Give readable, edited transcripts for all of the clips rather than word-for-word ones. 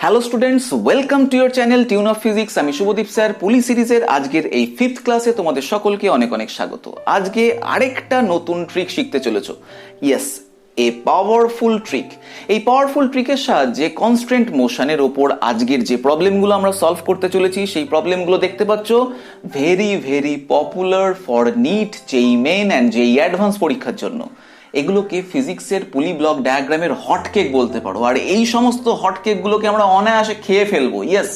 Hello students, welcome to your channel tune of physics. আমি Subhadip sir. পুলি সিরিজের আজকের এই 5th ক্লাসে তোমাদের সকলকে অনেক অনেক স্বাগত। আজকে আরেকটা নতুন ট্রিক শিখতে চলেছো। Yes, a powerful trick. এই পাওয়ারফুল ট্রিকের সাহায্যে কনস্ট্যান্ট মোশনের ওপর আজকের যে প্রবলেমগুলো আমরা সলভ করতে চলেছি সেই প্রবলেমগুলো দেখতে পাচ্ছ very very popular for NEET, JEE main and JEE advance পরীক্ষার জন্য। এগুলোকে ফিজিক্সের পুলি ব্লক ডায়াগ্রামের হটকেক বলতে পারো। আর এই সমস্ত হটকেকগুলোকে আমরা অনায়াসে খেয়ে ফেলবো। Yes,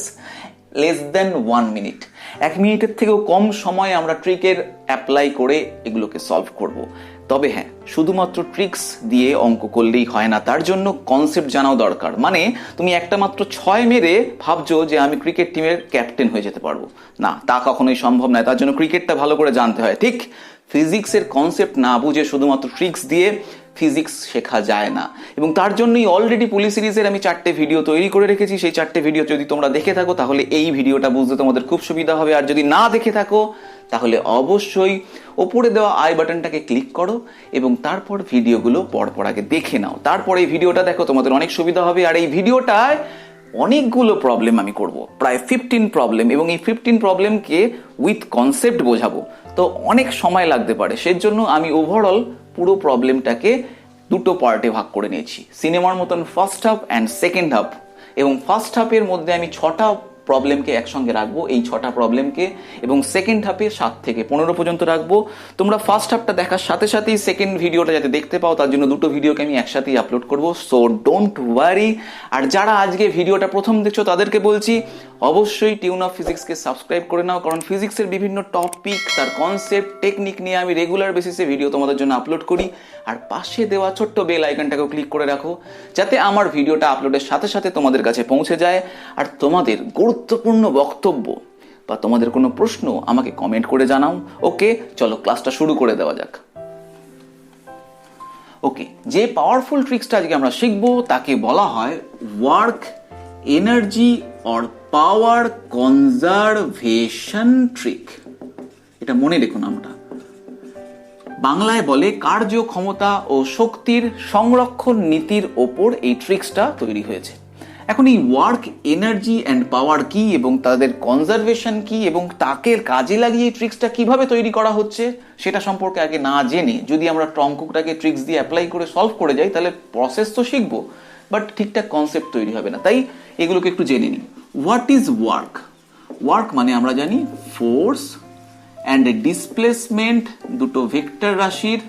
less than 1 minute. 1 মিনিটের থেকেও কম সময়ে আমরা ট্রিকের অ্যাপ্লাই করে এগুলোকে সলভ করব। তবে হ্যাঁ, শুধুমাত্র ট্রিক্স দিয়ে অঙ্ক করলেই হয় না, তার জন্য কনসেপ্ট জানাও দরকার। মানে তুমি একটা মাত্র 6 মেরে ভাবছো যে আমি ক্রিকেট টিমের ক্যাপ্টেন হয়ে যেতে পারবো, না, তা কখনোই সম্ভব নয়। তার জন্য ক্রিকেটটা ভালো করে জানতে হয়। ঠিক ফিজিক্সের কনসেপ্ট না বুঝে শুধুমাত্র ট্রিক্স দিয়ে ফিজিক্স শেখা যায় না। এবং তার জন্যই অলরেডি পুলি সিরিজের আমি 4টে ভিডিও তৈরি করে রেখেছি। সেই 4টে ভিডিও যদি তোমরা দেখে থাকো তাহলে এই ভিডিওটা বুঝতে তোমাদের খুব সুবিধা হবে। আর যদি না দেখে থাকো তাহলে অবশ্যই ওপরে দেওয়া আই বাটনটাকে ক্লিক করো এবং তারপর ভিডিওগুলো পরপর আগে দেখে নাও। তারপর এই ভিডিওটা দেখো, তোমাদের অনেক সুবিধা হবে। আর এই ভিডিওটায় অনেকগুলো প্রবলেম আমি করব, প্রায় 15 প্রবলেম, এবং এই 15 প্রবলেমকে উইথ কনসেপ্ট বোঝাবো। তো অনেক সময় লাগতে পারে, সেজন্য আমি ওভারঅল পুরো প্রবলেমটাকে দুটো পার্টে ভাগ করে নিয়েছি, সিনেমার মতন first half and second half. এবং ফার্স্ট হাফের মধ্যে আমি 6টা প্রবলেমকে একসঙ্গে রাখবো, এই 6টা প্রবলেমকে, এবং সেকেন্ড হাফে 7 থেকে 15 পর্যন্ত রাখবো। তোমরা ফার্স্ট হাফটা দেখার সাথে সাথেই সেকেন্ড ভিডিওটা যাতে দেখতে পাও তার জন্য দুটো ভিডিওকে আমি একসাথেই আপলোড করব। So don't worry. আর যারা আজকে ভিডিওটা প্রথম দেখছো তাদেরকে বলছি অবশ্যই টিউন অফ ফিজিক্সকে সাবস্ক্রাইব করে নাও, কারণ ফিজিক্সের বিভিন্ন টপিক, তার কনসেপ্ট, টেকনিক নিয়ে আমি রেগুলার বেসিসে ভিডিও তোমাদের জন্য আপলোড করি। আর পাশে দেওয়া ছোট্ট বেল আইকনটাকেও ক্লিক করে রাখো যাতে আমার ভিডিওটা আপলোডের সাথে সাথে তোমাদের কাছে পৌঁছে যায়। আর তোমাদের গুরুত্বপূর্ণ বক্তব্য বা তোমাদের কোনো প্রশ্ন আমাকে কমেন্ট করে জানাও। ওকে, চলো ক্লাসটা শুরু করে দেওয়া যাক। ওকে, যে পাওয়ারফুল ট্রিক্সটা আজকে আমরা শিখবো তাকে বলা হয় work energy or power conservation trick. এটা মনে রেখো নামটা। বাংলায় বলে কার্য ক্ষমতা ও শক্তির সংরক্ষণ নীতির ওপর এই ট্রিক্সটা তৈরি হয়েছে। এখন এই ওয়ার্ক এনার্জি অ্যান্ড পাওয়ার কি এবং তাদের কনজারভেশন কি এবং তাকে কাজে লাগিয়ে এই ট্রিক্সটা কিভাবে তৈরি করা হচ্ছে সেটা সম্পর্কে আগে না জেনে যদি আমরা অঙ্কটাকে ট্রিক্স দিয়ে অ্যাপ্লাই করে সলভ করে যাই তাহলে প্রসেস তো শিখবো, বাট ঠিকঠাক কনসেপ্ট তৈরি হবে না। তাই এগুলোকে একটু জেনে নিই। What is work? ওয়ার্ক মানে আমরা জানি ফোর্স অ্যান্ড ডিসপ্লেসমেন্ট, দুটো ভেক্টর রাশির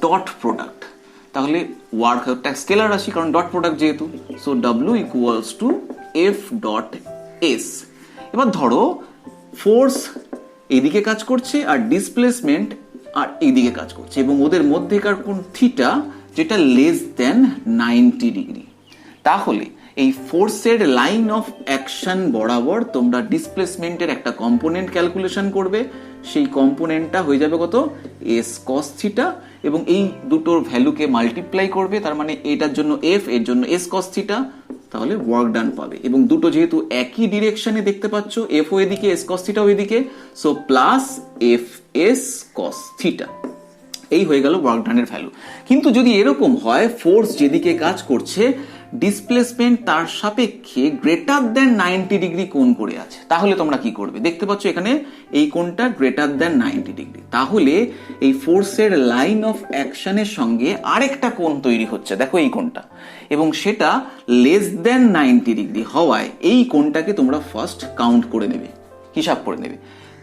ডট প্রোডাক্ট। তাহলে ওয়ার্ক একটা স্কেলার রাশি, কারণ ডট প্রোডাক্ট যেহেতু। So W equals to F dot S. এবার ধরো ফোর্স এইদিকে কাজ করছে আর ডিসপ্লেসমেন্ট আর এইদিকে কাজ করছে, এবং ওদের মধ্যেকার কোণ থিটা যেটা লেস দেন 90 ডিগ্রি। তাহলে এই ফোর্সের লাইন অফ অ্যাকশন বরাবর তোমরা ডিসপ্লেসমেন্টের একটা কম্পোনেন্ট ক্যালকুলেশন করবে। সেই কম্পোনেন্টটা হয়ে যাবে কত? এস কস থিটা, এবং এই দুটোর ভ্যালুকে মাল্টিপ্লাই করবে। তার মানে এটার জন্য এফ, এর জন্য এস কস থিটা, তাহলে ওয়ার্ক ডান পাবে। এবং দুটো যেহেতু একই ডিরেকশনে দেখতে পাচ্ছ, এফ ও এদিকে, এস কস থিটা ওইদিকে, so plus F S cos theta. এই হয়ে গেল ওয়ার্ক ডানের ভ্যালু। কিন্তু যদি এরকম হয় ফোর্স যেদিকে কাজ করছে ডিসপ্লেসমেন্ট তার সাপেক্ষে গ্রেটার দেন 90 ডিগ্রি কোণ করে আছে, তাহলে তোমরা কি করবে? দেখতে পাচ্ছ এখানে এই কোণটা গ্রেটার দেন 90 ডিগ্রি। তাহলে এই ফোর্সের লাইন অফ অ্যাকশনের সঙ্গে আরেকটা কোণ তৈরি হচ্ছে, দেখো এই কোণটা, এবং সেটা লেস দেন 90 ডিগ্রি হওয়ায় এই কোণটাকে তোমরা ফার্স্ট কাউন্ট করে নেবে, হিসাব করে নেবে।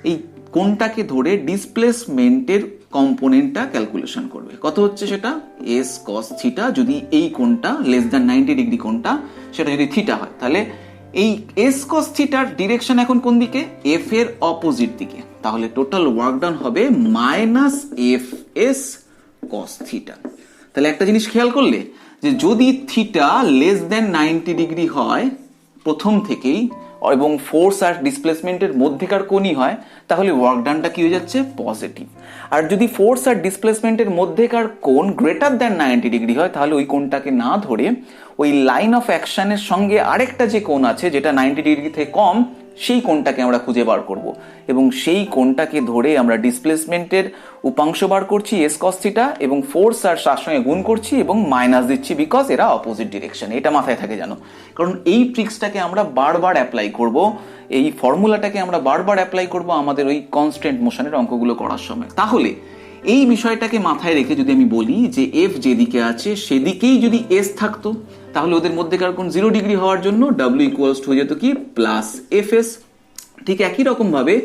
এই কোণটাকে ধরে ডিসপ্লেসমেন্টের কম্পোনেন্টটা ক্যালকুলেশন করবে। কত হচ্ছে সেটা? S cos theta. যদি এই কোণটা লেস দ্যান 90 ডিগ্রি কোণটা সেটা যদি থিটা হয়, তাহলে এই এস কস থিটার ডিরেকশন এখন কোন দিকে? এফ এর অপোজিট দিকে। তাহলে টোটাল ওয়ার্ক ডান হবে minus F S cos theta. তাহলে একটা জিনিস খেয়াল করলে যে যদি থিটা লেস দ্যান 90 ডিগ্রি হয় প্রথম থেকেই এবং ফোর্স আর ডিসপ্লেসমেন্টের মধ্যেকার কোণই হয়, তাহলে ওয়ার্ক ডানটা কি হয়ে যাচ্ছে? পজিটিভ। আর যদি ফোর্স আর ডিসপ্লেসমেন্টের মধ্যেকার কোণ গ্রেটার দ্যান 90 ডিগ্রি হয় তাহলে ওই কোণটাকে না ধরে ওই লাইন অফ অ্যাকশনের সঙ্গে আরেকটা যে কোণ আছে যেটা 90 ডিগ্রি থেকে কম সেই কোণটাকে আমরা খুঁজে বার করব এবং সেই কোণটাকে ধরে আমরা ডিসপ্লেসমেন্টের উপাংশ বার করছি এস কস থিটা এবং ফোর্স আর তার সঙ্গে গুণ করছি এবং মাইনাস দিচ্ছি বিকজ এরা অপোজিট ডিরেকশনে। এটা মাথায় থাকে জানো, কারণ এই ট্রিক্সটাকে আমরা বারবার অ্যাপ্লাই করব, এই ফর্মুলাটাকে আমরা বারবার অ্যাপ্লাই করব আমাদের ওই কনস্ট্যান্ট মোশনের অঙ্কগুলো করার সময়। তাহলে এই বিষয়টাকে মাথায় রেখে যদি আমি বলি যে এফ যেদিকে আছে সেদিকেই যদি এস থাকতো তাহলে ওদের মধ্যেকার কোণ 0 ডিগ্রি হওয়ার জন্য ডাব্লিউ ইকুয়ালস টু হয়ে যেত কি প্লাস এফ এস। ঠিক একই রকম ভাবে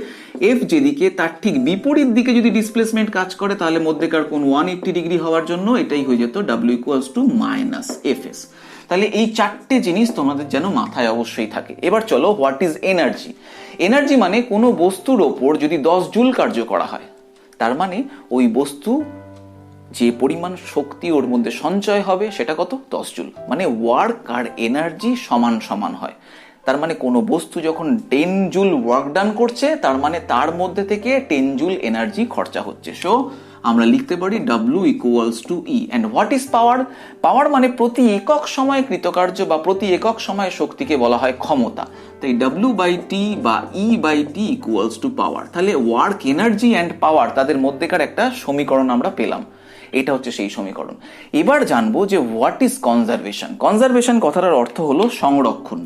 এফ যেদিকে তার ঠিক বিপরীত দিকে যদি ডিসপ্লেসমেন্ট কাজ করে তাহলে মধ্যেকার কোণ 180 ডিগ্রি হওয়ার জন্য এটাই হয়ে যেত W equals to minus F S. তাহলে এই চারটে জিনিস তোমাদের যেন মাথায় অবশ্যই থাকে। এবার চলো, হোয়াট ইজ এনার্জি? এনার্জি মানে কোনো বস্তুর ওপর যদি 10 জুল কার্য করা হয় তার মানে ওই বস্তু যে পরিমাণ শক্তি ওর মধ্যে সঞ্চয় হবে সেটা কত? 10 জুল। মানে ওয়ার্ক আর এনার্জি সমান সমান হয়। তার মানে কোনো বস্তু যখন 10 জুল ওয়ার্ক ডান করছে তার মানে তার মধ্যে থেকে 10 জুল এনার্জি খরচা হচ্ছে। সো আমরা লিখতে পারি W equals to E। And what is power? Power মানে প্রতি একক সময়ে কৃতকার্য বা প্রতি একক সময়ে শক্তিকে বলা হয় ক্ষমতা। তাই W বাই টি বা E by T equals to power. তাহলে ওয়ার্ক, এনার্জি অ্যান্ড পাওয়ার তাদের মধ্যেকার একটা সমীকরণ আমরা পেলাম। এটা হচ্ছে সেই সমীকরণ। এবার জানবো যে হোয়াট ইজ কনজারভেশন। কনজারভেশন কথাটার অর্থ হলো সংরক্ষণ।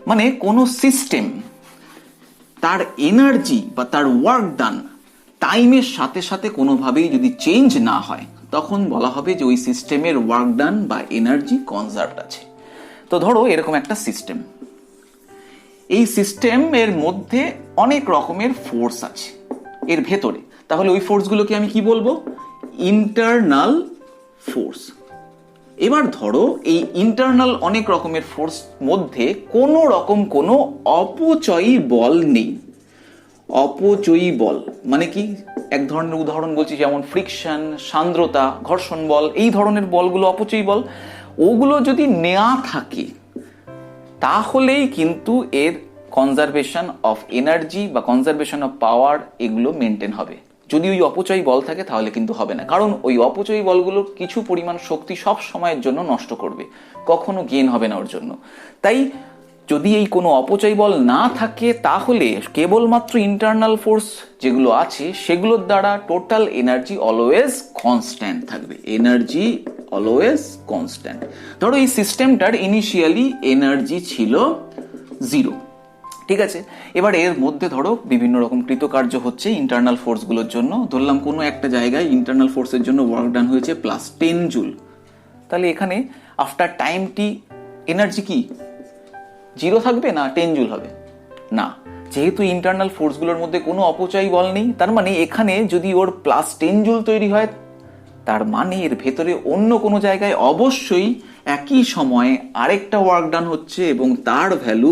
মানে কোনো সিস্টেম তার এনার্জি বা তার ওয়ার্ক ডান টাইমের সাথে সাথে কোনোভাবেই যদি চেঞ্জ না হয় তখন বলা হবে যে ওই সিস্টেমের ওয়ার্ক ডান বা এনার্জি কনজার্ভড আছে। তো ধরো এরকম একটা সিস্টেম, এই সিস্টেমের মধ্যে অনেক রকমের ফোর্স আছে এর ভেতরে, তাহলে ওই ফোর্সগুলোকে আমি কি বলবো? Internal force. এবার ধরো এই ইন্টারনাল অনেক রকমের ফোর্স মধ্যে কোনো রকম কোনো অপচয়ী বল নেই। অপচয়ী বল মানে কি? এক ধরনের উদাহরণ বলছি, যেমন ফ্রিকশন, সান্দ্রতা, ঘর্ষণ বল, এই ধরনের বলগুলো অপচয়ী বল। ওগুলো যদি নেওয়া থাকে তাহলেই কিন্তু এর কনজারভেশন অফ এনার্জি বা কনজারভেশন অফ পাওয়ার এগুলো মেনটেন হবে। যদি ওই অপচয়ী বল থাকে তাহলে কিন্তু হবে না, কারণ ওই অপচয়ী বলগুলো কিছু পরিমাণ শক্তি সব সময়ের জন্য নষ্ট করবে, কখনো গেইন হবে না ওর জন্য। তাই যদি এই কোনো অপচয়ী বল না থাকে তাহলে কেবলমাত্র ইন্টারনাল ফোর্স যেগুলো আছে সেগুলোর দ্বারা টোটাল এনার্জি অলওয়েজ কনস্ট্যান্ট থাকবে। Energy always constant. ধরো এই সিস্টেমটার ইনিশিয়ালি এনার্জি ছিল 0, ঠিক আছে? এবার এর মধ্যে ধরো বিভিন্ন রকম কৃতকার্য হচ্ছে ইন্টারনাল ফোর্সগুলোর জন্য। ধরলাম কোনো একটা জায়গায় ইন্টারনাল ফোর্সের জন্য ওয়ার্ক ডান হয়েছে প্লাস 10 জুল। তাহলে এখানে আফটার টাইম টি এনার্জি কি 0 থাকবে না 10 জুল হবে? না, যেহেতু ইন্টারনাল ফোর্সগুলোর মধ্যে কোনো অপচয়ী বল নেই তার মানে এখানে যদি ওর প্লাস 10 জুল তৈরি হয় তার মানে এর ভেতরে অন্য কোনো জায়গায় অবশ্যই একই সময়ে আরেকটা ওয়ার্ক ডান হচ্ছে এবং তার ভ্যালু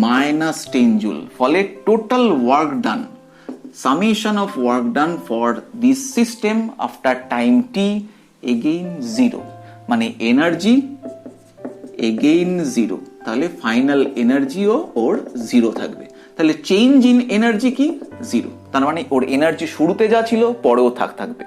মাইনাস 10 জুল। ফলে total work done, summation of work done for this system after time T again 0। মানে এনার্জি এগেইন 0, তাহলে ফাইনাল এনার্জিও ওর 0 থাকবে। তাহলে চেঞ্জ ইন এনার্জি কি? 0। তার মানে ওর এনার্জি শুরুতে যা ছিল পরেও থাকবে।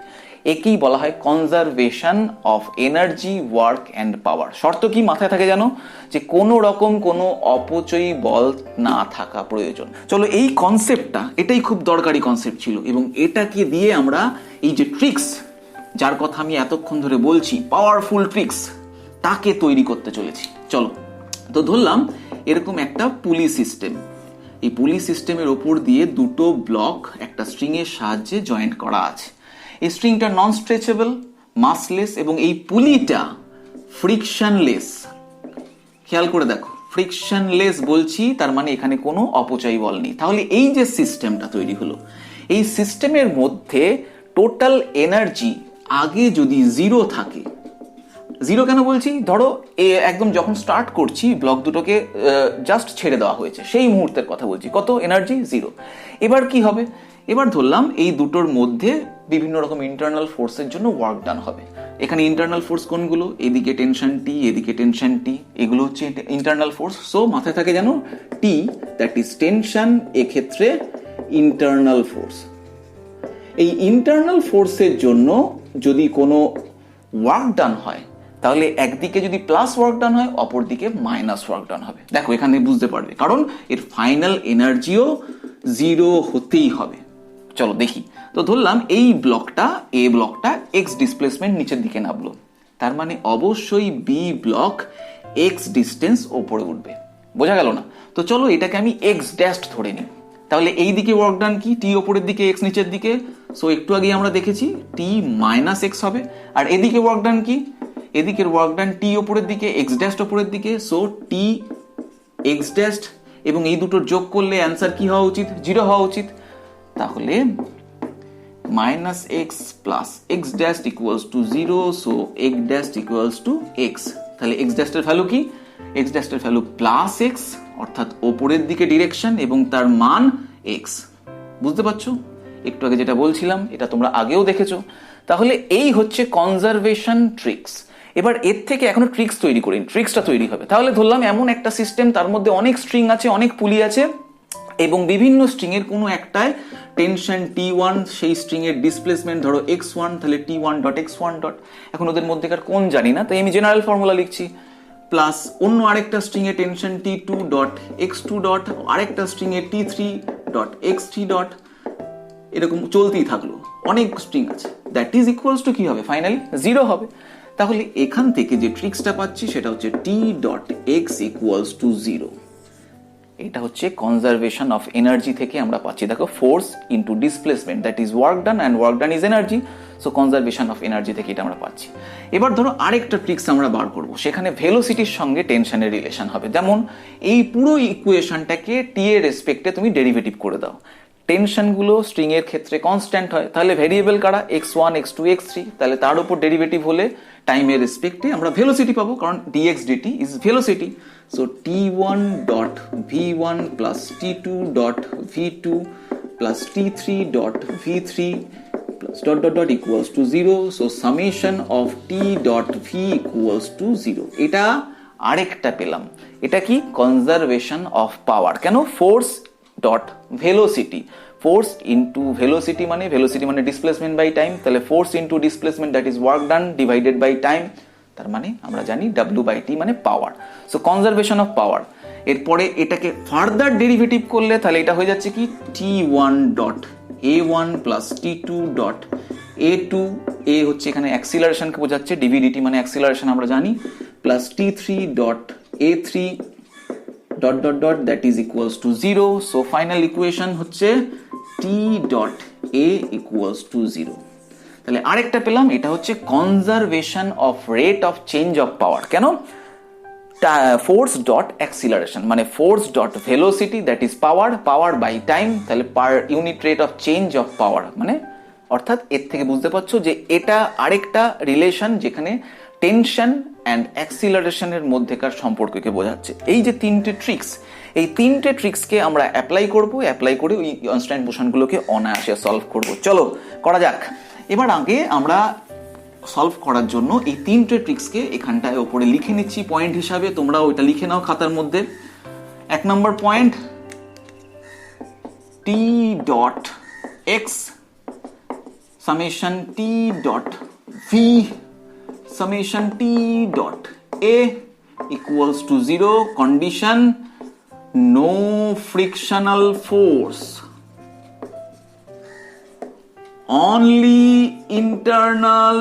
একেই বলা হয় conservation of energy, work and power. শর্ত কি মাথায় থাকে জানো? যে কোনো রকম কোনো অপচয়ী বল না থাকা প্রয়োজন। চলো, এই কনসেপ্টটা এটাই খুব দরকারি কনসেপ্ট ছিল এবং এটাকে দিয়ে আমরা এই যে ট্রিক্স যার কথা আমি এতক্ষণ ধরে বলছি, পাওয়ারফুল ট্রিক্স, তাকে তৈরি করতে চলেছি। চলো, তো ধরলাম এরকম একটা পুলি সিস্টেম। এই পুলি সিস্টেমের ওপর দিয়ে দুটো ব্লক একটা স্ট্রিং এর সাহায্যে জয়েন্ট করা আছে। এই স্ট্রিংটা নন স্ট্রেচেবল, মাসলেস এবং এই পুলিটা ফ্রিকশনলেস। খেয়াল করে দেখো, ফ্রিকশনলেস বলছি তার মানে এখানে কোনো অপচয়ী বল নেই। তাহলে এই যে সিস্টেমটা তৈরি হলো, এই সিস্টেমের মধ্যে টোটাল এনার্জি আগে যদি 0 থাকে, 0 কেন বলছি? ধরো একদম যখন স্টার্ট করছি ব্লক দুটোকে জাস্ট ছেড়ে দেওয়া হয়েছে সেই মুহূর্তের কথা বলছি, কত এনার্জি? 0। এবার কি হবে? এবার ধরলাম এই দুটোর মধ্যে বিভিন্ন রকম ইন্টারনাল ফোর্সের জন্য ওয়ার্ক ডান হবে। এখানে ইন্টারনাল ফোর্স কোনগুলো? এদিকে টেনশন টি, এদিকে টেনশন টি, এগুলো হচ্ছে ইন্টারনাল ফোর্স। সো মাথায় থাকে যেন টি, দ্যাট ইজ টেনশন, এক্ষেত্রে ইন্টারনাল ফোর্স। এই ইন্টারনাল ফোর্সের জন্য যদি কোনো ওয়ার্ক ডান হয় তাহলে একদিকে যদি প্লাস ওয়ার্ক ডান হয় অপর দিকে মাইনাস ওয়ার্ক ডান হবে। দেখো এখানে বুঝতে পারবে, কারণ এর ফাইনাল এনার্জিও 0 হতেই হবে। চলো দেখি। তো ধরলাম এই ব্লকটা, এ ব্লকটা এক্স ডিসপ্লেসমেন্ট নিচের দিকে নামলো, তার মানে অবশ্যই বি ব্লক এক্স ডিস্টেন্স ওপরে উঠবে। বোঝা গেল না? তো চলো এটাকে আমি এক্স ড্যাশ ধরে নিই। তাহলে এই দিকে ওয়ার্ক ডান কি? টি ওপরের দিকে, এক্স নিচের দিকে। সো একটু আগে আমরা দেখেছি টি মাইনাস এক্স হবে। আর এদিকে ওয়ার্ক ডান কি? এদিকের ওয়ার্ক ডান টি ওপরের দিকে, এক্স ড্যাশ ওপরের দিকে। সো টি এক্স ড্যাশ, এবং এই দুটোর যোগ করলে অ্যান্সার কি হওয়া উচিত? 0 হওয়া উচিত। তাহলে minus x plus x dash equals to 0, so x dash equals to x. তাহলে এক্স ড্যাশের ভ্যালু কি? এক্স ড্যাশের ভ্যালু প্লাস এক্স, অর্থাৎ ওপরের দিকে ডিরেকশন, এবং তার মান এক্স। বুঝতে পারছো? একটু আগে যেটা বলছিলাম এটা তোমরা আগেও দেখেছো। তাহলে এই হচ্ছে কনজারভেশন ট্রিক্স। এবার এর থেকে এখনো ট্রিক্স তৈরি করি, ট্রিক্সটা তৈরি হবে। তাহলে ধরলাম এমন একটা সিস্টেম, তার মধ্যে অনেক স্ট্রিং আছে, অনেক পুলি আছে, এবং বিভিন্ন স্ট্রিং এর কোনো একটায় টেনশন T1, সেই স্ট্রিং এর ডিসপ্লেসমেন্ট ধরো x1, তাহলে T1 ডট x1 ডট, এখন ওদের মধ্যেকার কোন জানি না, তাই আমি জেনারেল ফর্মুলা লিখছি, প্লাস অন্য আরেকটা স্ট্রিং এর tension T2 dot x2 dot, আরেকটা স্ট্রিং এর T3 ডট x3 ডট, এরকম চলতেই থাকলো, অনেক স্ট্রিং আছে। দ্যাট ইজ ইকুয়ালস টু কি হবে? ফাইনালি 0 হবে। তাহলে এখান থেকে যে ট্রিক্সটা পাচ্ছি সেটা হচ্ছে T dot x equals to 0। এটা হচ্ছে কনজারভেশন অফ এনার্জি থেকে আমরা পাচ্ছি। দেখো, force into displacement, that is work done, and work done is energy. So conservation of energy থেকে এটা আমরা পাচ্ছি। এবার ধরো আরেকটা ট্রিক্স আমরা বার করব, সেখানে ভেলোসিটির সঙ্গে টেনশনের রিলেশন হবে। যেমন এই পুরো ইকুয়েশনটাকে টি এর রেসপেক্টে তুমি ডেরিভেটিভ করে দাও। টেনশনগুলো স্ট্রিং এর ক্ষেত্রে কনস্ট্যান্ট হয়, তাহলে ভেরিয়েবল কারা? x1, x2, x3, তাহলে তার উপর ডেরিভেটিভ হলে টাইমের রেসপেক্টে আমরা ভেলোসিটি পাবো, কারণ dx dt is velocity. So t1 dot v1 plus t2 dot v2 plus t3 dot v3 plus dot dot dot equals to 0। So summation of t dot v equals to 0। এটা আরেকটা পেলাম। এটা কি? Conservation of power. কেন? Force dot velocity, force into velocity মানে displacement by time, তাহলে force into displacement, that is work done divided by time, তার মানে আমরা জানি W বাই টি মানে power. So conservation of power. এরপরে এটাকে ফার্দার ডেরিভেটিভ করলে তাহলে এটা হয়ে যাচ্ছে কি? T1 dot A1 plus T2 dot A2, এ হচ্ছে এখানে অ্যাক্সিলারেশনকে বোঝাচ্ছে, ডিভিডিটি মানে অ্যাক্সিলারেশন আমরা জানি, plus T3 dot A3 dot dot dot, that is equals to 0। So final equation হচ্ছে T dot A equals to 0। তাহলে আরেকটা পেলাম, এটা হচ্ছে conservation of rate of change of power. কেন? ফোর্স ডট অ্যাক্সিলারেশন মানে force dot velocity, that is power, power by time, তাহলে per unit rate of change of power মানে, অর্থাৎ এর থেকে বুঝতে পারছো যে এটা আরেকটা রিলেশন যেখানে টেনশন অ্যান্ড অ্যাক্সিলারেশনের মধ্যেকার সম্পর্ককে বোঝাচ্ছে। এই যে তিনটে ট্রিক্স, এই তিনটে ট্রিক্সকে আমরা অ্যাপ্লাই করে ওই কনস্ট্যান্ট মোশনগুলোকে অনায়াসে সলভ করব। চলো করা যাক। এবার আগে আমরা সলভ করার জন্য এই তিনটে ট্রিক্সকে এখানটায় ওপরে লিখে নিচ্ছি পয়েন্ট হিসাবে, তোমরা ওইটা লিখে নাও খাতার মধ্যে। 1 number point, T dot x summation T dot V summation T dot A equals to 0, condition no frictional force, only internal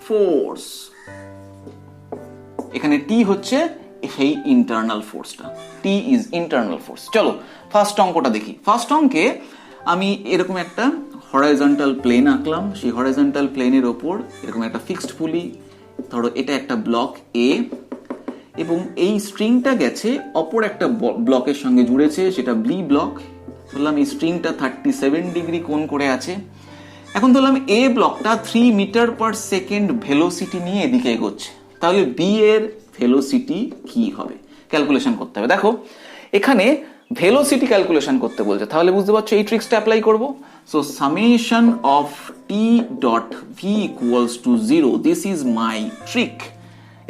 force। এখানে T হচ্ছে সেই ইন্টারনাল ফোর্সটা, T ইজ ইন্টারনাল ফোর্স। চলো ফার্স্ট অঙ্কটা দেখি। ফার্স্ট অঙ্কে আমি এরকম একটা হরাইজন্টাল প্লেন আঁকলাম, সেই হরাইজন্টাল প্লেনের ওপর এরকম একটা ফিক্সড পুলি, ধরো এটা একটা ব্লক এ, এবং এই স্ট্রিংটা গেছে অপর একটা ব্লকের সঙ্গে জুড়েছে, সেটা বি ব্লক। বললাম এই স্ট্রিংটা 37 ডিগ্রি কোণ করে আছে। এখন ধরলাম এ ব্লকটা 3 মিটার পার সেকেন্ড ভেলোসিটি নিয়ে এদিকে এগোচ্ছে, তাহলে বি এর ভেলোসিটি কি হবে ক্যালকুলেশন করতে হবে। দেখো এখানে ভেলোসিটি ক্যালকুলেশন করতে বলছে, তাহলে বুঝতে পারছো এই ট্রিক্সটা অ্যাপ্লাই করব। So summation of T dot V equals to 0, this is my trick.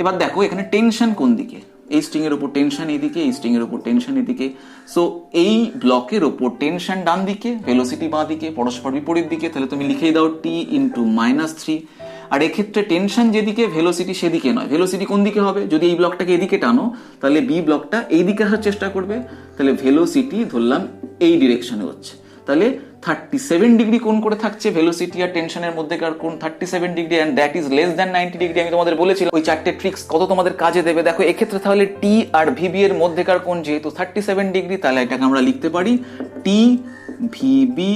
এবার দেখো এখানে টেনশন কোন দিকে, এই স্ট্রিং এর উপর টেনশন এদিকে, এই স্ট্রিং এর উপর টেনশন এদিকে। সো এই ব্লকের উপর টেনশন ডান দিকে, ভেলোসিটি বাঁ দিকে, পরস্পর বিপরীত দিকে, তাহলে তুমি লিখেই দাও T ইন্টু -3। আর এক্ষেত্রে টেনশন যেদিকে, ভেলোসিটি সেদিকে নয়। ভেলোসিটি কোন দিকে হবে? যদি এই ব্লকটাকে এদিকে টানো তাহলে বি ব্লকটা এই দিকে আসার চেষ্টা করবে, তাহলে ভেলোসিটি ধরলাম এই ডিরেকশনে হচ্ছে, তাহলে 37 ডিগ্রি কোণ করে থাকছে ভেলোসিটি আর টেনশনের মধ্যেকার কোণ 37 degree, and that is less than 90 degree. আমি তোমাদের বলেছিলাম ওই 4টে ট্রিক্স কত তোমাদের কাজে দেবে। দেখো এক্ষেত্রে তাহলে টি আর ভিবি এর মধ্যেকার কোণ যেহেতু 37 ডিগ্রি, তাহলে এটাকে আমরা লিখতে পারি T VB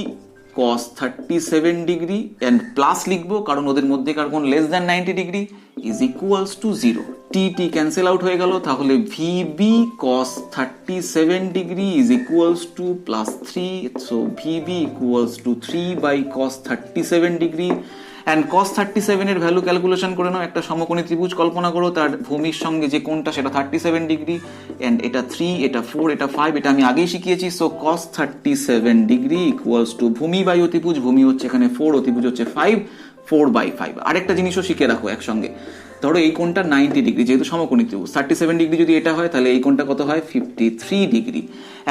cos 37 degree, and plus লিখবো কারণ ওদের মধ্যেকার কোণ less than 90 degree, is equals to 0। T T cancel out হয়ে গেল, তাহলে VB cos 37 degree is equals to plus 3, so VB equals to 3 by cos 37 degree. And cos 37 এর value calculation করে নাও। একটা সমকোণী ত্রিভুজ কল্পনা করো, তার ভূমির সঙ্গে যে কোণটা সেটা 37 ডিগ্রি, এন্ড এটা 3, এটা 4, এটা 5, এটা আমি আগেই শিখিয়েছি। So cos 37 degree equals to ভূমি বাই অতিভুজ, ভূমি হচ্ছে এখানে 4, অতিভুজ হচ্ছে 5, 4/5। আরেকটা জিনিসও শিখে রাখো একসঙ্গে, ধরো এই কোণটা 90 ডিগ্রি, যেহেতু সমকোণী ত্রিভুজ 37 ডিগ্রি যদি এটা হয় তাহলে এই কোণটা কত হয় 53 ডিগ্রি।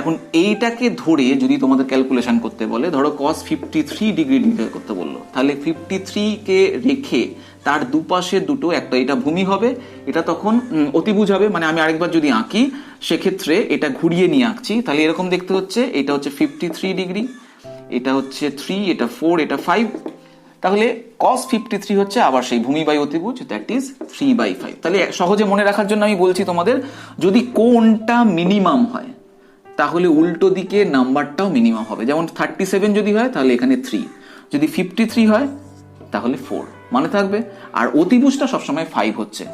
এখন এইটাকে ধরে যদি তোমাদের ক্যালকুলেশন করতে বলে, ধরো cos 53 ডিগ্রি নির্ণয় করতে বললো, তাহলে 53 কে রেখে তার দুপাশে দুটো, একটা এটা ভূমি হবে, এটা তখন অতিভুজ হবে। মানে আমি আরেকবার যদি আঁকি সেক্ষেত্রে এটা ঘুরিয়ে নিয়ে আঁকছি, তাহলে এরকম দেখতে হচ্ছে, এটা হচ্ছে 53 ডিগ্রি, এটা হচ্ছে 3, এটা 4, এটা 5, তাহলে cos 53 হচ্ছে আবার সেই ভূমি বাই অতিভুজ, দ্যাট ইজ 3/5। তাহলে সহজে মনে রাখার জন্য আমি বলছি তোমাদের, যদি কোণটা মিনিমাম হয় তাহলে উল্টো দিকে নাম্বারটাও মিনিমাম হবে। যেমন 37 যদি হয় তাহলে এখানে 3, যদি 53 হয় তাহলে 4, মানে থাকবে। আর অতিভুজটা সবসময় 5 হচ্ছে,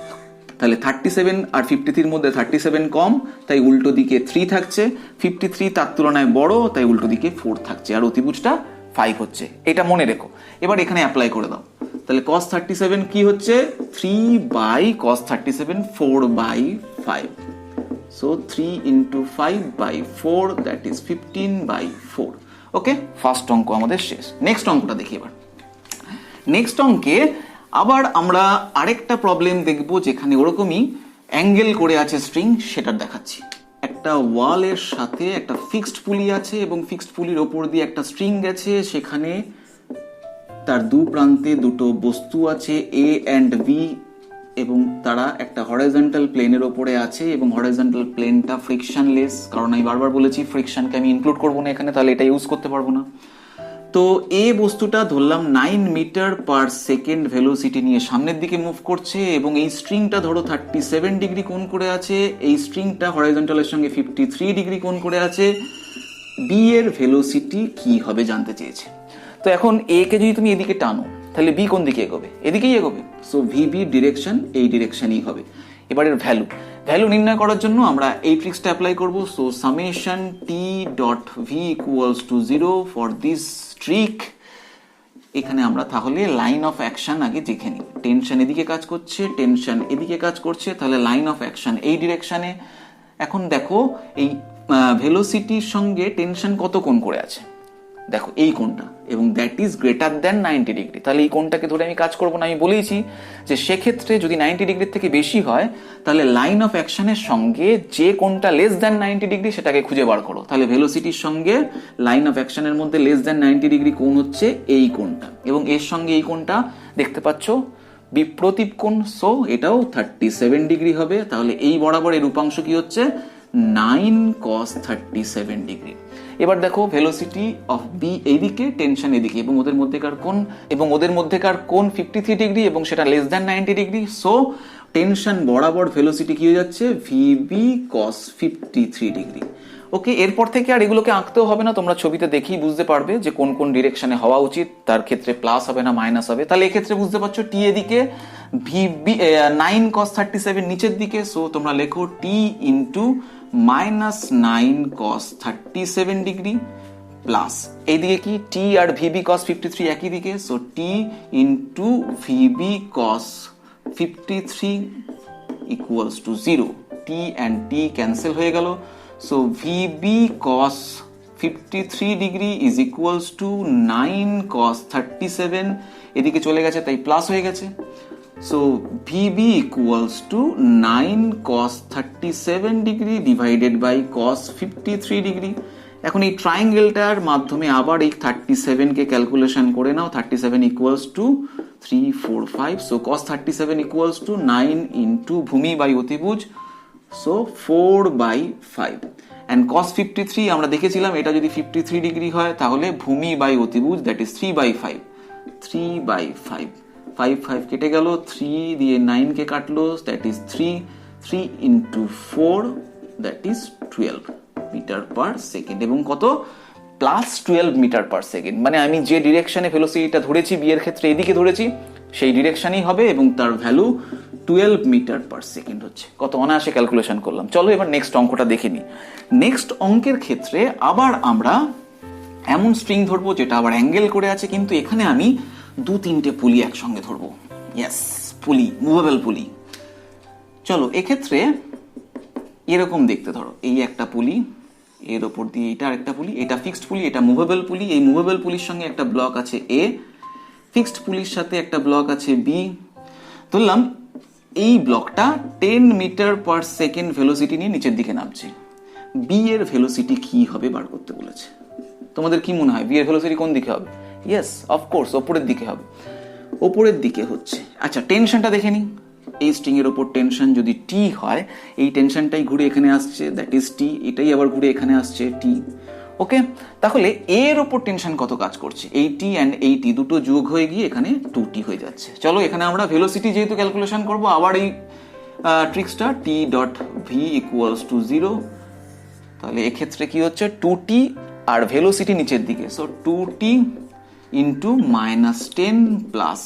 তাহলে 37 আর 53 এর মধ্যে 37 কম, তাই উল্টো দিকে 3 থাকছে, 53 তার তুলনায় বড়, তাই উল্টো দিকে 4 থাকছে, আর অতিভুজটা 5 হচ্ছে। এটা মনে রেখো। এবার এখানে অ্যাপ্লাই করে দাও, তাহলে cos 37 কি হচ্ছে 3 by cos 37 4/5, so 3 into 5/4, that is 15/4। Okay, first অঙ্ক আমাদের শেষ। নেক্সট অঙ্কটা দেখি। এবার নেক্সট অঙ্কে আবার আমরা আরেকটা প্রবলেম দেখব, যেখানে ওরকমই অ্যাঙ্গেল করে আছে স্ট্রিং, সেটা দেখাচ্ছি। একটা ওয়ালের সাথে একটা ফিক্সড পুলি আছে এবং ফিক্সড পুলির ওপর দিয়ে একটা স্ট্রিং গেছে, সেখানে তার দু প্রান্তে দুটো বস্তু আছে এ অ্যান্ড বি, এবং তারা একটা হরাইজন্টাল প্লেনের ওপরে আছে, এবং হরাইজন্টাল প্লেনটা ফ্রিকশনলেস, কারণ আমি বারবার বলেছি ফ্রিকশনকে আমি ইনক্লুড করবো না এখানে, তাহলে এটা ইউজ করতে পারবো না। তো এ বস্তুটা ধরলাম 9 মিটার পার সেকেন্ড ভেলোসিটি নিয়ে সামনের দিকে মুভ করছে, এবং এই স্ট্রিংটা ধরো 37 ডিগ্রি কোণ করে আছে, এই স্ট্রিংটা হরাইজন্টালের সঙ্গে 53 ডিগ্রি কোণ করে আছে। বি এর ভেলোসিটি কি হবে জানতে চেয়েছে। তো এখন এ কে যদি তুমি এদিকে টানো তাহলে বি কোন দিকে এগোবে? এদিকেই এগোবে। সো ভিবি ডিরেকশন এই ডিরেকশনই হবে। এবারের ভ্যালু নির্ণয় করার জন্য আমরা এই ট্রিক্সটা অ্যাপ্লাই করব। So summation T dot V equals to 0 for this trick. এখানে আমরা তাহলে লাইন অফ অ্যাকশন আগে দেখে নিই। টেনশন এদিকে কাজ করছে, টেনশন এদিকে কাজ করছে, তাহলে লাইন অফ অ্যাকশন এই ডিরেকশনে। এখন দেখো এই ভেলোসিটির সঙ্গে টেনশন কত কোণ করে আছে, দেখো এই কোণটা, এবং that is greater than 90 degree. তাহলে এই কোণটাকে ধরে আমি কাজ করবো না। আমি বলেইছি যে সেক্ষেত্রে যদি 90 ডিগ্রির থেকে বেশি হয় তাহলে লাইন অফ অ্যাকশনের সঙ্গে যে কোণটা লেস দ্যান 90 ডিগ্রি সেটাকে খুঁজে বার করো। তাহলে ভেলোসিটির সঙ্গে লাইন অফ অ্যাকশনের মধ্যে লেস দ্যান 90 ডিগ্রি কোণ হচ্ছে এই কোণটা, এবং এর সঙ্গে এই কোণটা দেখতে পাচ্ছ বিপ্রতীপ কোণ, সো এটাও 37 ডিগ্রি হবে। তাহলে এই বরাবর এর উপাংশ কি হচ্ছে 9 cos 37 ডিগ্রি। এবার দেখো ভেলোসিটি অফ বি এইদিকে, টেনশন এদিকে, এবং ওদের মধ্যেকার কোণ 53 ডিগ্রি, এবং সেটা less than 90 degree. So tension বরাবর ভেলোসিটি কি হয়ে যাচ্ছে ভিবি cos 53 ডিগ্রি। ওকে, এরপর থেকে আর এগুলোকে আঁকতেও হবে না, তোমরা ছবিতে দেখেই বুঝতে পারবে যে কোন কোন ডিরেকশনে হওয়া উচিত, তার ক্ষেত্রে প্লাস হবে না মাইনাস হবে। তাহলে এক্ষেত্রে বুঝতে পারছো টি এদিকে, ভিবি 9 cos 37 নিচের দিকে, সো তোমরা লেখো টি ইন্টু -9 cos 37 ডিগ্রি প্লাস এইদিকে কি টি আর ভিবি cos 53 একই দিকে, so T into VB cos 53 equals to 0। T and T cancel হয়ে গেল, so VB cos 53 degree is equals two 9 cos 37, এদিকে চলে গেছে তাই প্লাস হয়ে গেছে। So VB equals to 9 cos 37 degree divided by cos 53 degree, এখন এই ট্রায়াঙ্গেলটার মাধ্যমে আবার এই 37 কে ক্যালকুলেশন করে নাও। 37 equals to 3, 4, 5, so cos 37 equals to 9 into ভূমি বাই অতিভুজ, সো 4/5, অ্যান্ড cos 53 আমরা দেখেছিলাম এটা যদি 53 ডিগ্রি হয় তাহলে ভূমি বাই অতিভুজ, দ্যাট ইজ 3/5, 3/5, 5 5 কেটে গেল, 3 দিয়ে 9 কে কাটলো, that is 3 into 4, that is 12 metre per second, এবং কত প্লাস 12 মিটার পার সেকেন্ড। মানে আমি যে ডিরেকশনে ভেলোসিটিটা ধরেছি বি এর ক্ষেত্রে এদিকে ধরেছি সেই ডিরেকশনই হবে, এবং তার ভ্যালু 12 মিটার পার সেকেন্ড হচ্ছে। কত অনায়াসে ক্যালকুলেশন করলাম। চলো এবার নেক্সট অঙ্কটা দেখে নিই। নেক্সট অঙ্কের ক্ষেত্রে আবার আমরা এমন স্ট্রিং ধরবো যেটা আবার অ্যাঙ্গেল করে আছে, কিন্তু এখানে আমি 2-3টে পুলি একসঙ্গে ধরবো। ইয়েস, পুলি, মুভেবল পুলি। চলো এক্ষেত্রে এরকম দেখতে, ধরো এই একটা পুলি, এর ওপর দিয়ে এটা আরেকটা পুলি, এটা ফিক্সড পুলি, এটা মুভেবল পুলি। এই মুভেবল পুলির সঙ্গে একটা ব্লক আছে এ, ফিক্সড পুলির সাথে একটা ব্লক আছে বি। ধরলাম এই ব্লকটা 10 মিটার পার সেকেন্ড ভেলোসিটি নিয়ে নিচের দিকে নামছে। বি এর ভেলোসিটি কি হবে বার করতে বলেছে। তোমাদের কি মনে হয় বি এর ভেলোসিটি কোন দিকে হবে? ইয়েস, অফকোর্স ওপরের দিকে হবে। ওপরের দিকে হচ্ছে। আচ্ছা, টেনশনটা দেখে নিই। এই স্ট্রিং এর ওপর টেনশন যদি টি হয়, এই টেনশনটাই ঘুরে এখানে আসছে, দ্যাট ইজ টি, এটাই আবার ঘুরে এখানে আসছে টি। ওকে, তাহলে এর ওপর টেনশন কত কাজ করছে? এই টি অ্যান্ড এই টি দুটো যোগ হয়ে গিয়ে এখানে 2t হয়ে যাচ্ছে। চলো এখানে আমরা ভেলোসিটি যেহেতু ক্যালকুলেশন করব, আবার এই ট্রিক্সটা T dot V equals to 0, তাহলে এক্ষেত্রে কি হচ্ছে 2t আর ভেলোসিটি নিচের দিকে, সো 2t ইন্টু -10 প্লাস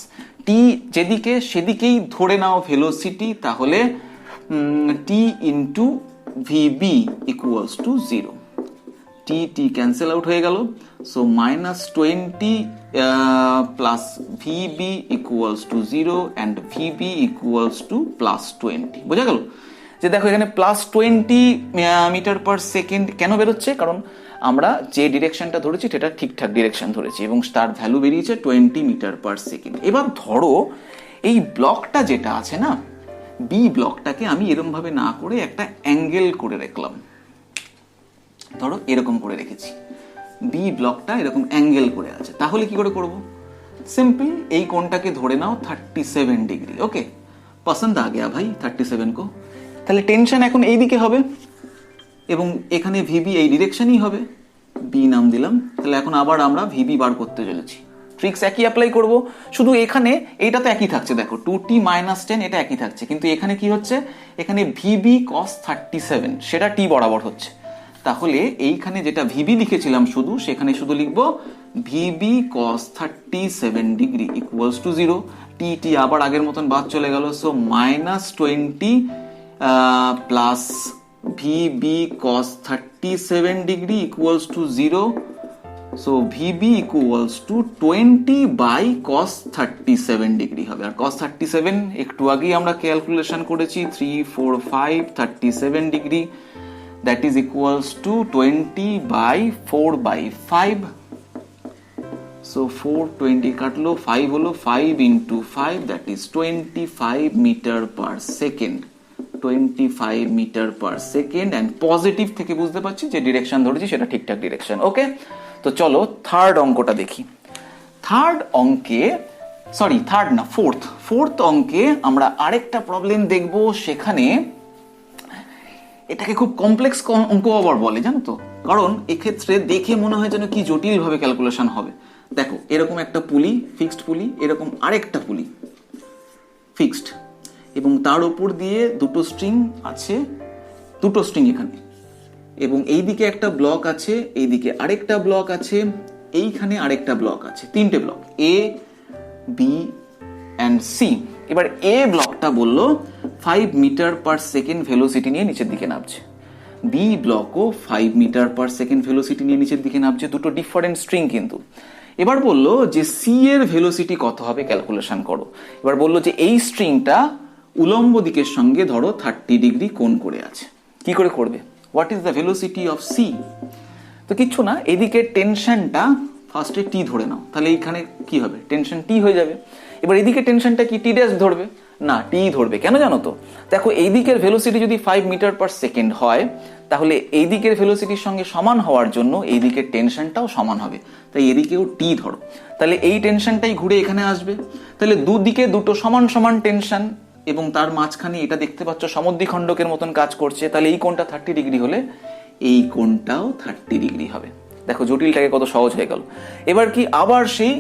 টি যেদিকে সেদিকেই ধরে নাও ভেলোসিটি, তাহলে T into VB equals to 0। T cancel out হয়ে গেল, so -20 plus VB equals to 0 and VB equals to +20। বোঝা গেল যে দেখো এখানে +20 মিটার পার সেকেন্ড কেন বেরোচ্ছে? কারণ আমরা যে ডিরেকশনটা ধরেছি সেটা ঠিকঠাক ডিরেকশন ধরেছি এবং তার ভ্যালু বেরিয়েছে 20 মিটার পার সেকেন্ড। এবার ধরো এই ব্লকটা যেটা আছে না, বি ব্লকটাকে আমি এরকম ভাবে না করে একটা অ্যাঙ্গেল করে রাখলাম। ধরো এরকম করে রেখেছি, বি ব্লকটা এরকম অ্যাঙ্গেল করে আছে। তাহলে কি করে করব? সিম্পল, এই কোণটাকে ধরে নাও 37 ডিগ্রি। ওকে, পছন্দ আ গেয়া ভাই 37 কো। তাহলে টেনশন এখন এই দিকে হবে এবং এখানে ভিবি এই ডিরেকশনই হবে, বি নাম দিলাম। তাহলে এখন আবার আমরা ভিবি বার করতে চলেছি। ট্রিক্স একই অ্যাপ্লাই করব, শুধু এখানে এইটা তো একই থাকছে, দেখো 2t - 10 এটা একই থাকছে, কিন্তু এখানে কি হচ্ছে, এখানে ভিবি cos 37 সেটা টি বরাবর হচ্ছে। তাহলে এইখানে যেটা ভিবি লিখেছিলাম শুধু, সেখানে শুধু লিখবো VB cos 37 degree equals to 0। টি আবার আগের মতন বাদ চলে গেল, so -20 plus VB cos 37 degree equals to 0, so VB equals two 20/cos 37 degree হবে। আর cos 37 একটু আগেই আমরা ক্যালকুলেশন করেছি, 3, 4, 5, 37 degree, that is equals to 20/4/5, so 420 কাটলো, 5 হলো, 5 into 5 that is 25 metre per second, 25 metre per second. And positive থেকে বুঝতে পারছি যে ডিরেকশন ধরেছি সেটা ঠিকঠাক ডিরেকশন। ওকে, তো চলো থার্ড অঙ্কটা দেখি। ফোর্থ অঙ্কে আমরা আরেকটা প্রবলেম দেখব। সেখানে এটাকে খুব কমপ্লেক্স অঙ্ক আবার বলে, জানো তো, কারণ এক্ষেত্রে দেখে মনে হয় যেন কি জটিল ভাবে ক্যালকুলেশন হবে। দেখো এরকম একটা পুলি, ফিক্সড পুলি, এরকম আরেকটা পুলি ফিক্সড, এবং তার উপর দিয়ে দুটো স্ট্রিং আছে, দুটো স্ট্রিং এখানে, এবং এইদিকে একটা ব্লক আছে, এইদিকে আরেকটা ব্লক আছে, এইখানে আরেকটা ব্লক আছে, তিনটে block A, B and C. এবার এ ব্লকটা বললো 5 মিটার পার সেকেন্ড ভেলোসিটি নিয়ে নিচের দিকে নামছে, বি ব্লকও 5 মিটার পার সেকেন্ড ভেলোসিটি নিয়ে নিচের দিকে নামছে, দুটো ডিফারেন্ট স্ট্রিং কিন্তু। এবার বললো যে সি এর ভেলোসিটি কত হবে ক্যালকুলেশন করো। এবার বললো যে এই স্ট্রিংটা উলম্ব দিকের সঙ্গে ধরো 30 ডিগ্রি কোণ করে আছে, কি করে করবে? What is the velocity of C? তো কিচ্ছু না, এদিকে টেনশনটা ফার্স্টে টি ধরে নাও, তাহলে এইখানে কি হবে, টেনশন টি হয়ে যাবে। এবার এদিকে টেনশনটা কি টি ড্যাশ ধরবে, না, টি ধরবে। কেন জানো তো? দেখো এই দিকের ভেলোসিটি যদি 5 মিটার পার সেকেন্ড হয়, তাহলে এই দিকের ভেলোসিটির সঙ্গে সমান হওয়ার জন্য এই দিকের টেনশনটাও সমান হবে, তাই এদিকেও টি ধরো। তাহলে এই টেনশনটাই ঘুরে এখানে আসবে। তাহলে দুদিকে দুটো সমান সমান টেনশন, এবং তার মাঝখানে এটা দেখতে পাচ্ছ সমদ্বিখণ্ডকের মতন কাজ করছে। তাহলে এই কোণটা 30 ডিগ্রি হলে এই কোণটাও 30 ডিগ্রি হবে। দেখো জটিলটাকে কত সহজ হয়ে গেল। এবার কি, আবার সেই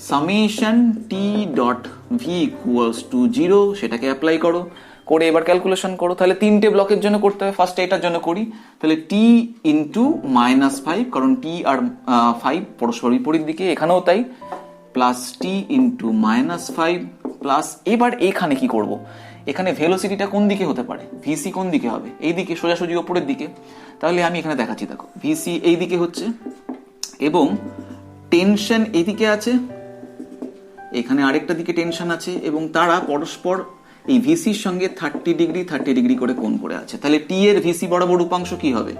summation T dot V equals to 0 সেটাকে অ্যাপ্লাই করো, করে এবার ক্যালকুলেশন করো। তাহলে তিনটে ব্লকের জন্য করতে হবে, ফার্স্টে এটার জন্য করি। তাহলে টি ইন্টু -5, কারণ টি আর 5 পরস্পর বিপরীত দিকে, এখানেও তাই, প্লাস টি ইন্টু -5 প্লাস, এবার এখানে কি করব, এখানে ভেলোসিটিটা কোন দিকে হতে পারে, ভিসি কোন দিকে হবে, এই দিকে, সোজাসুজি ওপরের দিকে। তাহলে আমি এখানে দেখাচ্ছি, দেখো ভিসি এই দিকে হচ্ছে এবং টেনশন এইদিকে আছে, এখানে আরেকটা দিকে টেনশন আছে, এবং তারা পরস্পর এই ভিসির সঙ্গে 30 ডিগ্রি করে কোণ করে আছে। তাহলে টি এর ভিসি বরাবর উপাংশ কি হবে,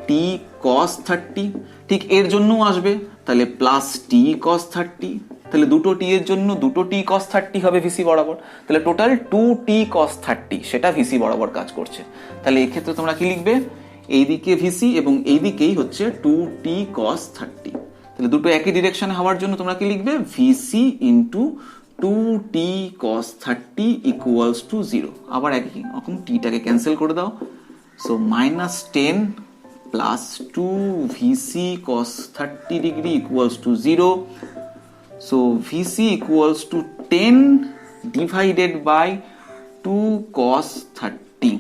টি কস 30। ঠিক এর জন্যও আসবে, তাহলে প্লাস টি কস 30। তাহলে দুটো টি এর জন্য দুটো টি কস 30 হবে ভিসি বরাবর। তাহলে টোটাল 2t cos 30 সেটা ভিসি বরাবর কাজ করছে। তাহলে এক্ষেত্রে তোমরা কি লিখবে, এইদিকে ভিসি এবং এইদিকেই হচ্ছে 2t cos 30। তাহলে দুটো একই ডিরেকশনে হওয়ার জন্য তোমরা কি লিখবে, VC into 2t cos 30 equals to 0। আবার একই রকম টিটাকে ক্যান্সেল করে দাও, so -10 plus 2 VC cos 30 degree equals to 0। So VC equals to 10 divided by 2 cos 30,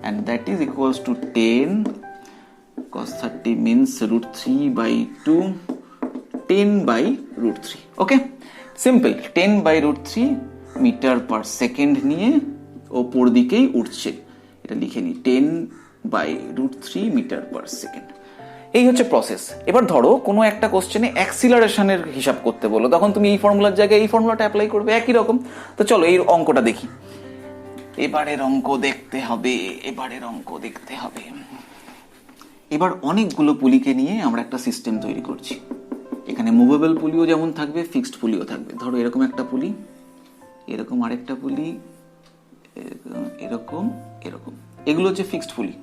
and that is equals to 10 cos 30 means √3 by 2, 10 by √3. Okay, simple, 10 by √3 metre per second নিয়ে ওপর দিকেই উঠছে, এটা লিখে নি, 10 by √3 মিটার পার সেকেন্ড। এই হচ্ছে process. এবার ধরো কোনো একটা কোশ্চেনে অ্যাক্সিলারেশনের হিসাব করতে বলো, তখন তুমি এই ফর্মুলার জায়গায় এই ফর্মুলাটা অ্যাপ্লাই করবে, একই রকম। তো চলো এই অঙ্কটা দেখি। এবারের অঙ্ক দেখতে হবে, এবার অনেকগুলো পুলিকে নিয়ে আমরা একটা সিস্টেম তৈরি করছি। এখানে মুভেবল পুলিও যেমন থাকবে, ফিক্সড পুলিও থাকবে। ধরো এরকম একটা পুলি, এরকম আরেকটা পুলি, এরকম এরকম, এগুলো হচ্ছে ফিক্সড পুলি,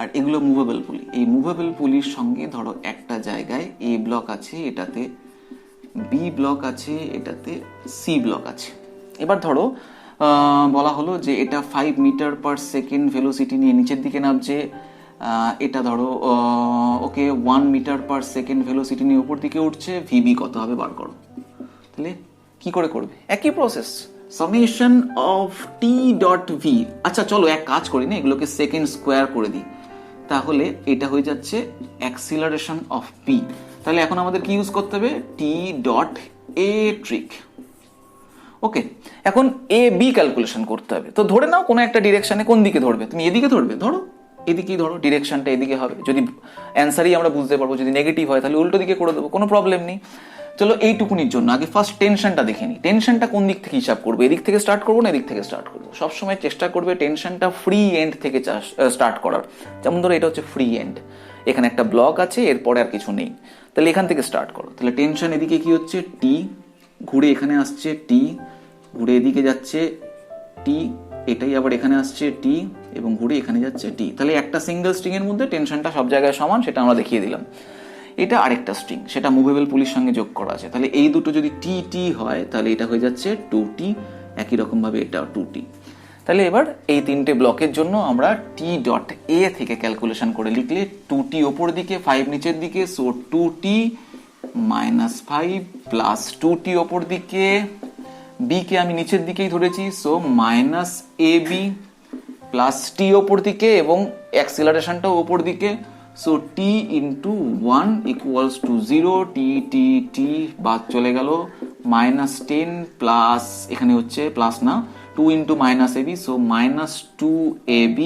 আর এগুলো মুভেবল পুলি। এই মুভেবল পুলির সঙ্গে ধরো একটা জায়গায় এ ব্লক আছে, এটাতে বি ব্লক আছে, এটাতে সি ব্লক আছে। এবার ধরো বলা হলো যে এটা 5 মিটার পার সেকেন্ড ভেলোসিটি নিয়ে নিচের দিকে নামছে, এটা ধরো ওকে 1 মিটার পার সেকেন্ড ভেলোসিটি নিয়ে উপর দিকে উঠছে, ভিবি কত হবে বার করো। তাহলে কি করে করবে, একই process, summation of T dot V. আচ্ছা চলো এক কাজ করি না, এগুলোকে সেকেন্ড স্কোয়ার করে দিই, তাহলে এটা হয়ে যাচ্ছে অ্যাক্সিলারেশন অফ পি। তাহলে এখন আমাদের কি ইউজ করতে হবে, টি ডট এ ট্রিক। ওকে, এখন এ বি ক্যালকুলেশন করতে হবে। তো ধরে নাও কোনো একটা ডিরেকশনে, কোন দিকে ধরবে তুমি, এদিকে ধরবে, ধরো এদিকেই ধরো, ডিরেকশনটা এদিকে হবে। যদি অ্যান্সারই আমরা বুঝতে পারবো, যদি নেগেটিভ হয় তাহলে উল্টো দিকে করে দেবো, কোনো প্রবলেম নেই। চলো এইটুকুনির জন্য আগে ফার্স্ট টেনশনটা দেখে নিই। টেনশনটা কোন দিক থেকে হিসাব করবো, এদিক থেকে স্টার্ট করবো না এদিক থেকে স্টার্ট করবো? সবসময় চেষ্টা করবে টেনশনটা ফ্রি এন্ড থেকে স্টার্ট করার। যেমন ধরো এটা হচ্ছে ফ্রি এন্ড, এখানে একটা ব্লক আছে, এরপরে আর কিছু নেই, তাহলে এখান থেকে স্টার্ট করো। তাহলে টেনশন এদিকে কি হচ্ছে, টি, ঘুরে এখানে আসছে টি, ঘুরে এদিকে যাচ্ছে টি, এটাই আবার এখানে আসছে টি, এবং ঘুরে এখানে যাচ্ছে টি। তাহলে একটা সিঙ্গেল স্ট্রিং এর মধ্যে টেনশনটা সব জায়গায় সমান, সেটা আমরা দেখিয়ে দিলাম। এটা আরেকটা স্ট্রিং, সেটা মুভেবল পুলির সঙ্গে যোগ করা আছে। তাহলে এই দুটো যদি টি টি হয়, তাহলে এটা হয়ে যাচ্ছে 2t, একই রকম ভাবে এটা 2t। তাহলে এবার এই তিনটে ব্লকের জন্য আমরা টি ডট এ থেকে ক্যালকুলেশন করে লিখলে 2t ওপর দিকে, 5 নিচের দিকে, সো 2t -5 প্লাস 2t ওপর দিকে, বি কে আমি নিচের দিকেই ধরেছি, সো -ab প্লাস টি ওপর দিকে এবং অ্যাক্সিলারেশনটাও ওপর দিকে, so t into 1 equals to 0, T টি টি বাদ চলে গেল, -10 প্লাস, এখানে হচ্ছে প্লাস না, 2 into -ab, so -2ab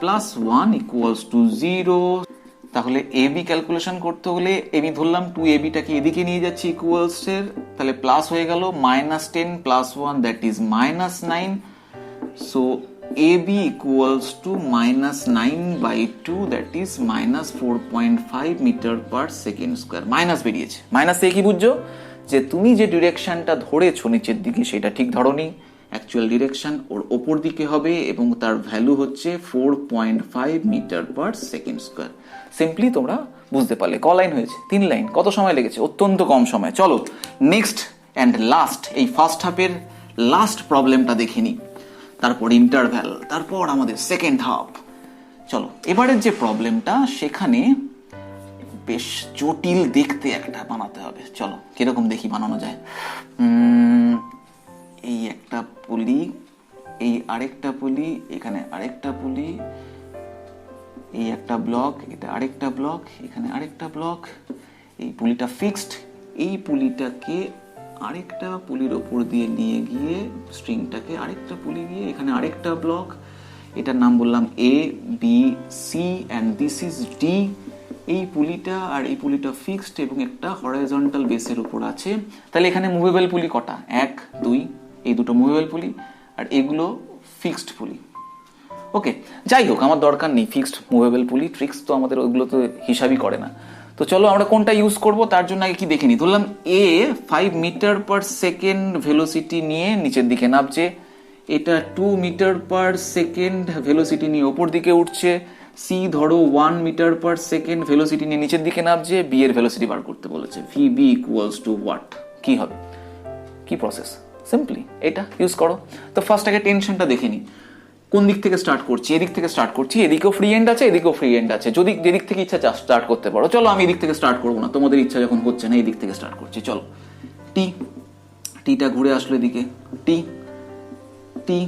plus 1 equals to 0। তাহলে ab ক্যালকুলেশন করতে হলে আমি ধরলাম 2ab-টাকে এদিকে নিয়ে যাচ্ছি ইকুয়ালস এর, তাহলে প্লাস হয়ে গেল, -10 plus 1 that is -9, so ab equals to -9/2 that is -4.5 metre per second square. Minus বেরিয়েছে, মাইনাস থেকে কি বুঝছো, যে তুমি যে ডিরেকশনটা ধরেছো নিচের দিকে সেটা ঠিক ধরনি, অ্যাকচুয়াল ডিরেকশন ওর ওপর দিকে হবে এবং তার ভ্যালু হচ্ছে 4.5 metre per second square. Simply তোমরা বুঝতে পারলে। ক লাইন হয়েছে? 3 লাইন। কত সময় লেগেছে? অত্যন্ত কম সময়। চলো নেক্সট অ্যান্ড লাস্ট, এই ফার্স্ট হাফের লাস্ট প্রবলেমটা দেখে নিই, তারপর ইন্টারভ্যাল, তারপর আমাদের সেকেন্ড হাফ। চলো এবারের যে প্রবলেমটা, সেখানে বেশ জটিল দেখতে একটা বানাতে হবে। চলো কিরকম দেখি বানানো যায়। এই একটা পুলি, এই আরেকটা পুলি, এখানে আরেকটা পুলি, এই একটা ব্লক, এটা আরেকটা ব্লক, এখানে আরেকটা ব্লক, এই পুলিটা ফিক্সড, এই পুলিটাকে আরেকটা পুলির ওপর দিয়ে নিয়ে গিয়ে স্ট্রিংটাকে আরেকটা পুলি গিয়ে এখানে আরেকটা ব্লক, এটার নাম বললাম A B C and this is D. এই পুলিটা আর এই পুলিটা ফিক্সড এবং একটা হরাইজন্টাল বেসের উপর আছে। তাহলে এখানে মুভেবল পুলি কটা? 1 2, এই দুটো মুভেবল পুলি আর এগুলো ফিক্সড পুলি। ওকে, যাই হোক আমার দরকার নেই ফিক্সড মুভেবল পুলি, ট্রিক্স তো আমাদের ওইগুলো তো হিসাবই করে না। তো চলো আমরা কোনটা ইউজ করব তার জন্য আগে কি দেখে নিই। ধরলাম এ 5 মিটার পার সেকেন্ড ভেলোসিটি নিয়ে নিচের দিকে নামছে, এটা 2 মিটার পার সেকেন্ড ভেলোসিটি নিয়ে ওপর দিকে উঠছে, সি ধরো 1 মিটার পার সেকেন্ড ভেলোসিটি নিয়ে নিচের দিকে নামছে, বি এর ভেলোসিটি বার করতে বলেছে, V B equals to what? কি হবে, কি প্রসেস? সিম্পলি এটা ইউজ করো। তো ফার্স্ট আগে টেনশনটা দেখে নিই, কোন দিক থেকে স্টার্ট করছি? এদিক থেকে স্টার্ট করছি, এদিকেও ফ্রি এন্ড আছে, এদিকেও ফ্রি এন্ড আছে, যদি যেদিক থেকে ইচ্ছা স্টার্ট করতে পারো। চলো আমি এদিক থেকে স্টার্ট করবো না, তোমাদের ইচ্ছা যখন হচ্ছে না, এদিক থেকে স্টার্ট করছি। চলো টি, টিটা ঘুরে আসলো এদিকে, টি টি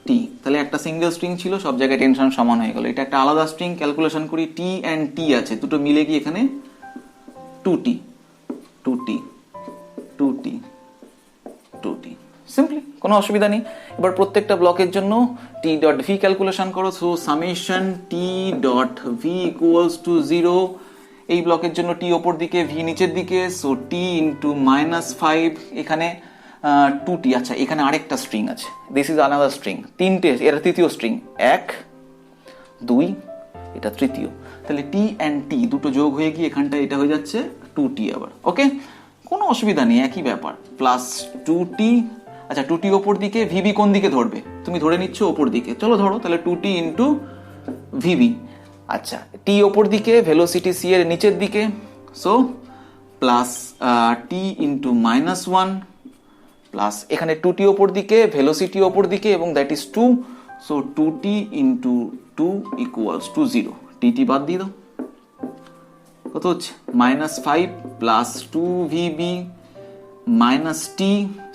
টি, তাহলে একটা সিঙ্গেল স্ট্রিং ছিল, সব জায়গায় টেনশন সমান হয়ে গেল। এটা একটা আলাদা স্ট্রিং, ক্যালকুলেশন করি, টি অ্যান্ড টি আছে, দুটো মিলে গিয়ে এখানে 2t 2t 2t 2t। Simply কোনো অসুবিধা নেই। এবার প্রত্যেকটা ব্লকের জন্য টি ডট ভি ক্যালকুলেশন করো। So summation T dot V equals to 0। এই ব্লকের জন্য টি ওপর দিকে, ভি নিচের দিকে, সো টি ইন্টু -5, এখানে 2t। আচ্ছা এখানে আরেকটা স্ট্রিং আছে, দিস ইজ আনাদার স্ট্রিং, তিনটে, এটা তৃতীয় স্ট্রিং, 1 2, এটা তৃতীয়। তাহলে টি অ্যান্ড টি দুটো যোগ হয়ে গিয়ে এখানটা এটা হয়ে যাচ্ছে 2t আবার। ওকে, কোনো অসুবিধা নেই, একই ব্যাপার, প্লাস 2t। আচ্ছা 2t ওপর দিকে, ভিবি কোন দিকে ধরবে? তুমি ধরে নিচ্ছ ওপর দিকে, চলো ধরো, তাহলে 2t ইন্টু ভিবি। আচ্ছা টি ওপর দিকে, ভেলোসিটি সি এর নিচের দিকে, সো প্লাস টি ইন্টু -1 প্লাস এখানে 2t ওপর দিকে, ভেলোসিটি ওপর দিকে এবং that is 2, so 2t into 2 equals to 0। টি বাদ দিয়ে দাও, কত হচ্ছে? -5 প্লাস 2vb মাইনাস টি,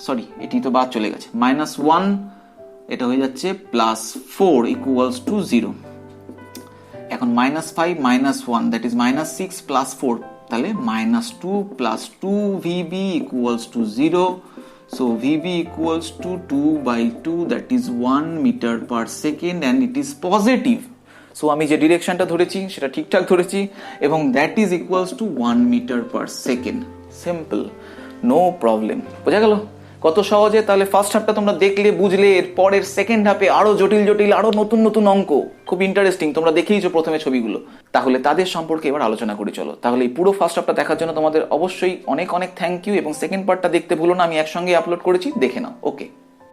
সরি এটি তো বাদ চলে গেছে, -1, এটা হয়ে যাচ্ছে +4 ইকুয়ালস টু 0। এখন -5 -1 দ্যাট ইজ -6 প্লাস 4, তাহলে -2 plus 2vb equals to 0। So Vb equals to 2/2, that is 1 meter per second and it is positive. So আমি যে ডিরেকশনটা ধরেছি সেটা ঠিকঠাক ধরেছি এবং that is equals to 1 meter per second. Simple, no problem. বোঝা গেল কত সহজে? তাহলে ফার্স্ট হাফটা তোমরা দেখলে, বুঝলে, এর পরের সেকেন্ড হাফে আরো জটিল জটিল, আরো নতুন নতুন অঙ্ক, খুব ইন্টারেস্টিং। তোমরা দেখেইছো প্রথমে ছবিগুলো, তাহলে তাদের সম্পর্কে এবার আলোচনা করি। চলো তাহলে এই পুরো ফার্স্ট হাফটা দেখার জন্য তোমাদের অবশ্যই অনেক অনেক থ্যাংক ইউ, এবং সেকেন্ড পার্টটা দেখতে ভুলো না, আমি একসঙ্গে আপলোড করেছি, দেখে নাও। ওকে।